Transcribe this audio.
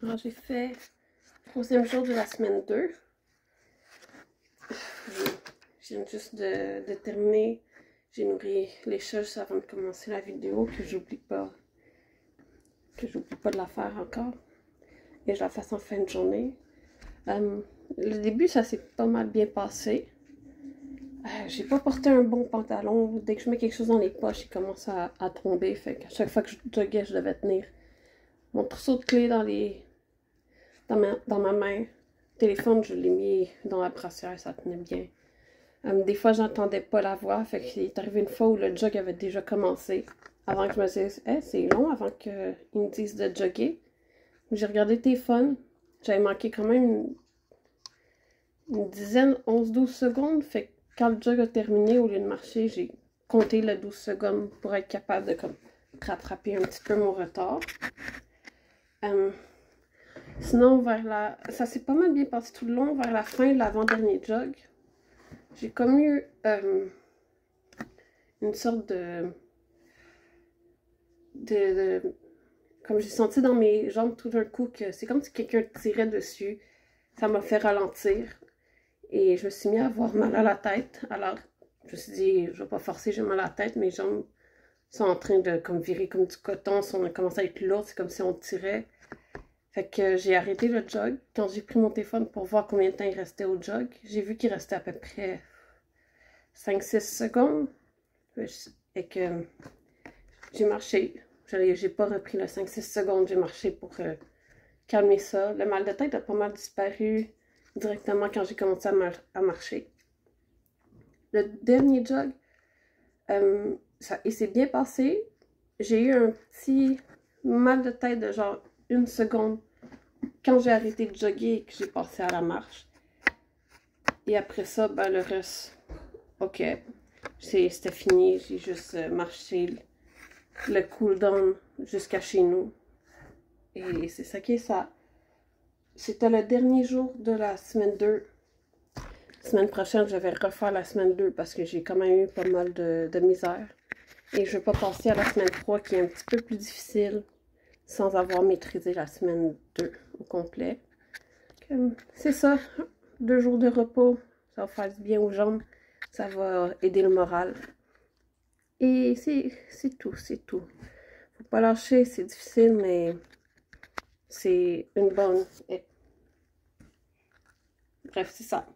Alors, j'ai fait le troisième jour de la semaine 2. Je viens juste de terminer. J'ai nourri les chats juste avant de commencer la vidéo, que j'oublie pas de la faire encore. Et je la fasse en fin de journée. Le début, ça s'est pas mal bien passé. J'ai pas porté un bon pantalon. Dès que je mets quelque chose dans les poches, il commence à tomber. Fait qu'à chaque fois que je joguais, je devais tenir mon trousseau de clés dans ma main. Le téléphone, je l'ai mis dans la brassière, ça tenait bien. Des fois, j'entendais pas la voix. Fait qu'il est arrivé une fois où le jog avait déjà commencé. Avant que je me dise, hey, c'est long avant qu'ils me disent de jogger. J'ai regardé le téléphone. J'avais manqué quand même une dizaine, 11-12 secondes. Fait que quand le jog a terminé, au lieu de marcher, j'ai compté les 12 secondes pour être capable de comme, rattraper un petit peu mon retard. Sinon, ça s'est pas mal bien passé tout le long. Vers la fin de l'avant-dernier jog, j'ai comme eu une sorte comme j'ai senti dans mes jambes tout d'un coup que c'est comme si quelqu'un tirait dessus. Ça m'a fait ralentir. Et je me suis mis à avoir mal à la tête. Alors, je me suis dit, je vais pas forcer, j'ai mal à la tête. Mes jambes sont en train de comme virer comme du coton. On commence à être lourdes, c'est comme si on tirait. Fait que j'ai arrêté le jog. Quand j'ai pris mon téléphone pour voir combien de temps il restait au jog, j'ai vu qu'il restait à peu près 5-6 secondes. Et que j'ai marché. J'ai pas repris le 5-6 secondes. J'ai marché pour calmer ça. Le mal de tête a pas mal disparu directement quand j'ai commencé à marcher. Le dernier jog, il s'est bien passé. J'ai eu un petit mal de tête de genre 1 seconde quand j'ai arrêté de jogger et que j'ai passé à la marche. Et après ça, ben le reste, ok, c'était fini. J'ai juste marché le cool-down jusqu'à chez nous. Et c'est ça qui est ça. C'était le dernier jour de la semaine 2. La semaine prochaine, je vais refaire la semaine 2 parce que j'ai quand même eu pas mal de misère. Et je ne vais pas passer à la semaine 3 qui est un petit peu plus difficile sans avoir maîtrisé la semaine 2 au complet. C'est ça, 2 jours de repos, ça va faire du bien aux jambes, ça va aider le moral. Et c'est tout, c'est tout. Faut pas lâcher, c'est difficile, mais c'est une bonne... Bref, c'est ça.